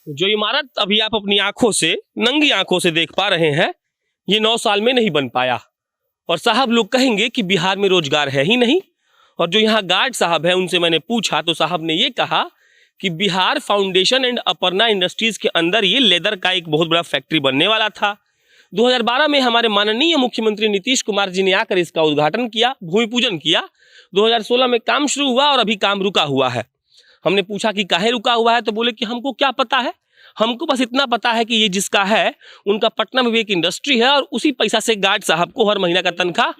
जो इमारत अभी आप अपनी आंखों से, नंगी आंखों से देख पा रहे हैं, ये 9 साल में नहीं बन पाया। और साहब लोग कहेंगे कि बिहार में रोजगार है ही नहीं। और जो यहाँ गार्ड साहब हैं उनसे मैंने पूछा तो साहब ने ये कहा कि Bihar foundation and Aparna industries के अंदर ये लेदर का एक बहुत बड़ा फैक्ट्री बनने वाला था। 2012 में हमारे माननीय मुख्यमंत्री नीतीश कुमार जी ने आकर इसका उद्घाटन किया, भूमि पूजन किया। 2016 में काम शुरू हुआ और अभी काम रुका हुआ है। हमने पूछा कि काहे रुका हुआ है, तो बोले कि हमको क्या पता है, हमको बस इतना पता है कि ये जिसका है उनका पटना में भी एक इंडस्ट्री है और उसी पैसा से गार्ड साहब को हर महीना का तनख्वाह,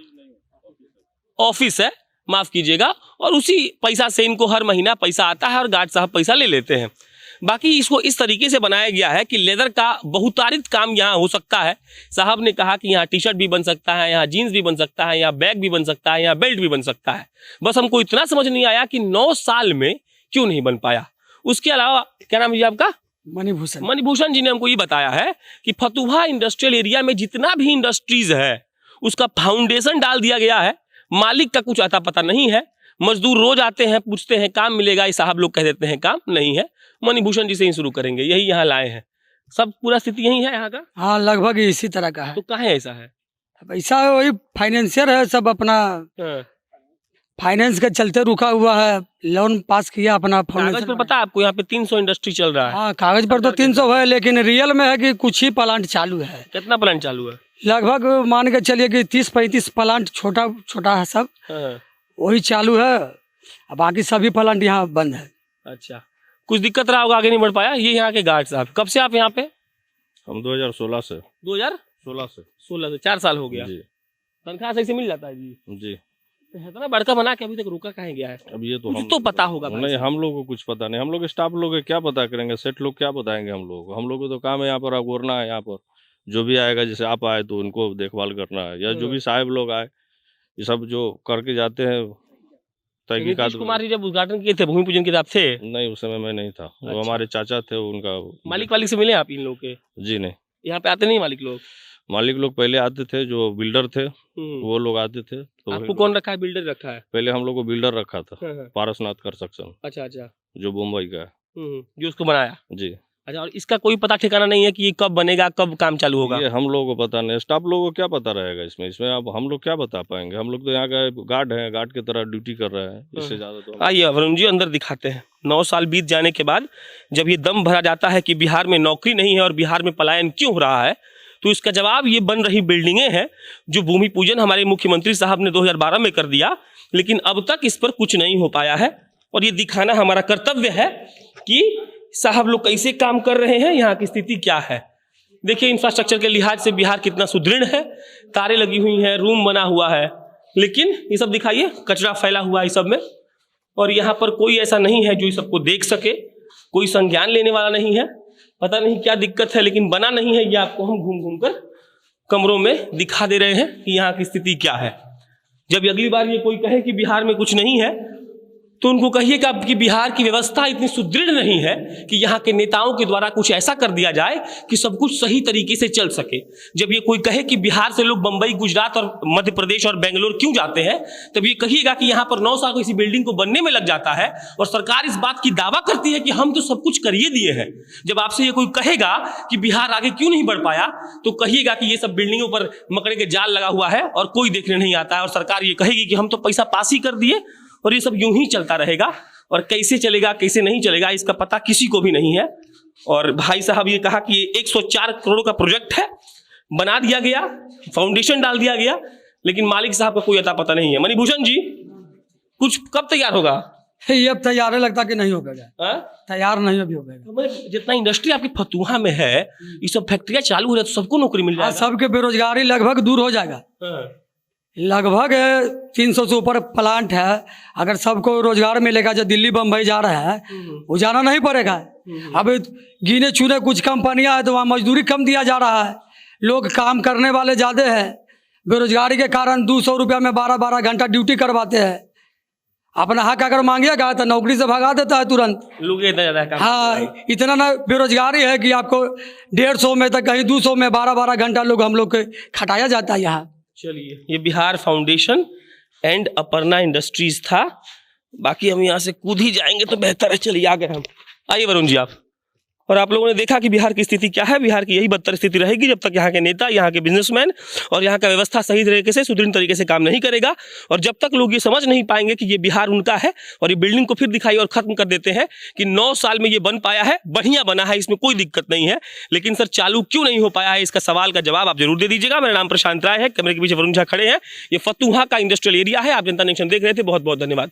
ऑफिस है माफ कीजिएगा, और उसी पैसा से इनको हर महीना पैसा आता है और गार्ड साहब पैसा ले लेते हैं। बाकी इसको इस तरीके से बनाया गया है कि लेदर का बहुतारित काम यहाँ हो सकता है। साहब ने कहा कि यहाँ टी शर्ट भी बन सकता है, यहाँ जीन्स भी बन सकता है, यहाँ बैग भी बन सकता है, यहाँ बेल्ट भी बन सकता है। बस हमको इतना समझ नहीं आया कि 9 साल में क्यों नहीं बन पाया। उसके अलावा क्या नाम है जी आपका? मणिभूषण जी ने हमको ये बताया है कि फतुहा इंडस्ट्रियल एरिया में जितना भी इंडस्ट्रीज है उसका फाउंडेशन डाल दिया गया है। मालिक का कुछ आता पता नहीं है। मजदूर रोज आते हैं, पूछते हैं काम मिलेगा, ये साहब लोग कह देते हैं काम नहीं है। मणिभूषण जी से ही शुरू करेंगे, यही यहाँ लाए हैं। सब पूरा स्थिति यही है यहाँ का? हाँ, लगभग इसी तरह का है। तो कहाँ ऐसा है? पैसा वही फाइनेंशियर है, सब अपना फाइनेंस के चलते रुका हुआ है। लोन पास किया अपना। कागज पर पता है आपको यहाँ पे 300 इंडस्ट्री चल रहा है। हाँ, कागज पर तो 300 है, लेकिन रियल में है कि कुछ ही प्लांट चालू है। कितना प्लांट चालू है? लगभग मान के चलिए कि 30-35 प्लांट छोटा छोटा है सब, वही चालू है। बाकी सभी प्लांट यहाँ बंद है। अच्छा, कुछ दिक्कत रहा होगा, आगे नहीं बढ़ पाया। ये यहाँ के गार्ड साहब, कब से आप यहाँ पे? हम 2016 से। 2016 से 4 साल हो गया। तनख्वाह सही से मिल जाता है जी? जी। तो इतना बड़का बना के अभी तक रुका कहाँ गया है? अब ये तो कुछ तो पता होगा। नहीं, हम लोग को कुछ पता नहीं। हम लोग स्टाफ लोग क्या पता करेंगे, सेठ लोग क्या बताएंगे हम लोग को। हम लोग को तो काम है यहाँ पर अगोरना है। यहाँ पर जो भी आएगा, जैसे आप आए तो उनको देखभाल करना है, या जो भी साहब लोग आए ये सब जो करके जाते हैं। नीतीश कुमार जी जब उद्घाटन किए थे भूमि पूजन के, आप थे? नहीं, उस समय मैं नहीं था। अच्छा। वो हमारे चाचा थे, उनका। मालिक वालिक से मिले आप इन लोग के? जी नहीं, यहाँ पे आते नहीं मालिक लोग? मालिक लोग पहले आते थे, जो बिल्डर थे वो लोग आते थे। तो आपको कौन रखा है? बिल्डर रखा है? पहले हम लोग को बिल्डर रखा था, पारसनाथ कंस्ट्रक्शन। अच्छा, जो मुंबई का है, जो उसको बनाया। जी। अच्छा, और इसका कोई पता ठिकाना नहीं है कि ये कब बनेगा, कब काम चालू होगा? ये हम लोगों को पता नहीं, स्टाफ लोगों को क्या पता रहेगा इसमें अब हम लोग क्या बता पाएंगे। हम लोग तो यहाँ का गार्ड हैं, गार्ड की तरह ड्यूटी कर रहे हैं, इससे ज्यादा तो। आइए वरुण जी अंदर दिखाते हैं। 9 साल बीत जाने के बाद जब ये दम भरा जाता है कि बिहार में नौकरी नहीं है और बिहार में पलायन क्यों हो रहा है, तो इसका जवाब ये बन रही बिल्डिंगें हैं जो भूमि पूजन हमारे मुख्यमंत्री साहब ने 2012 में कर दिया, लेकिन अब तक इस पर कुछ नहीं हो पाया है। और ये दिखाना हमारा कर्तव्य है कि साहब लोग कैसे काम कर रहे हैं, यहाँ की स्थिति क्या है। देखिए, इंफ्रास्ट्रक्चर के लिहाज से बिहार कितना सुदृढ़ है। तारें लगी हुई हैं, रूम बना हुआ है, लेकिन ये सब दिखाइए, कचरा फैला हुआ है इस सब में। और यहाँ पर कोई ऐसा नहीं है जो इस सबको देख सके, कोई संज्ञान लेने वाला नहीं है। पता नहीं क्या दिक्कत है, लेकिन बना नहीं है। ये आपको हम घूम घूम कर कमरों में दिखा दे रहे हैं कि यहाँ की स्थिति क्या है। जब अगली बार ये कोई कहे कि बिहार में कुछ नहीं है, तो उनको कहिएगा कि बिहार की व्यवस्था इतनी सुदृढ़ नहीं है कि यहाँ के नेताओं के द्वारा कुछ ऐसा कर दिया जाए कि सब कुछ सही तरीके से चल सके। जब ये कोई कहे कि बिहार से लोग बंबई, गुजरात और मध्य प्रदेश और बेंगलोर क्यों जाते हैं, तब ये कहिएगा कि यहाँ पर 9 साल किसी बिल्डिंग को बनने में लग जाता है और सरकार इस बात की दावा करती है कि हम तो सब कुछ करिए दिए हैं। जब आपसे ये कोई कहेगा कि बिहार आगे क्यों नहीं बढ़ पाया, तो कहिएगा कि ये सब बिल्डिंगों पर मकड़े के जाल लगा हुआ है और कोई देखने नहीं आता है, और सरकार ये कहेगी कि हम तो पैसा पास ही कर दिए, और ये सब यूं ही चलता रहेगा। और कैसे चलेगा, कैसे नहीं चलेगा, इसका पता किसी को भी नहीं है। और भाई साहब ये कहा कि ये 104 करोड़ का प्रोजेक्ट है, बना दिया गया, फाउंडेशन डाल दिया गया, लेकिन मालिक साहब का कोई अता पता नहीं है। मणिभूषण जी, कुछ कब तैयार होगा? ये अब तैयार है, लगता कि नहीं होगा। तैयार नहीं अभी होगा। तो जितना इंडस्ट्री आपकी फतुहा में है, ये सब फैक्ट्रियां चालू हो जाए तो सबको नौकरी मिल जाएगा। सबके बेरोजगारी लगभग दूर हो जाएगा। लगभग 300 से ऊपर प्लांट है। अगर सबको रोजगार मिलेगा, जो दिल्ली बम्बई जा रहा है वो जाना नहीं पड़ेगा। अब गिने चुने कुछ कंपनियां हैं तो वहाँ मजदूरी कम दिया जा रहा है, लोग काम करने वाले ज़्यादा है। बेरोजगारी के कारण 200 रुपया में 12-12 घंटा ड्यूटी करवाते हैं। अपना हक अगर मांगिएगा तो नौकरी से भगा देता है तुरंत। लोग इतना ज़्यादा काम। हाँ, इतना ना बेरोजगारी है कि आपको 150 में तक, कहीं 200 में 12-12 घंटा लोग हम लोग के खटाया जाता है यहाँ। चलिए, ये Bihar foundation and Aparna industries था। बाकी हम यहाँ से कूद ही जाएंगे तो बेहतर है। चलिए आगे हम आइए वरुण जी आप। और आप लोगों ने देखा कि बिहार की स्थिति क्या है। बिहार की यही बदतर स्थिति रहेगी जब तक यहाँ के नेता, यहाँ के बिजनेसमैन और यहाँ का व्यवस्था सही तरीके से, सुदृढ़ तरीके से काम नहीं करेगा। और जब तक लोग ये समझ नहीं पाएंगे कि ये बिहार उनका है और ये बिल्डिंग को फिर दिखाई और खत्म कर देते हैं कि 9 साल में ये बन पाया है, बढ़िया बना है, इसमें कोई दिक्कत नहीं है, लेकिन सर चालू क्यों नहीं हो पाया है, इसका सवाल का जवाब आप जरूर दे दीजिएगा। मेरा नाम प्रशांत राय है, कैमरे के पीछे वरुण झा खड़े हैं। ये फतुहा का इंडस्ट्रियल एरिया है। आप जनता नेशन देख रहे थे। बहुत बहुत धन्यवाद।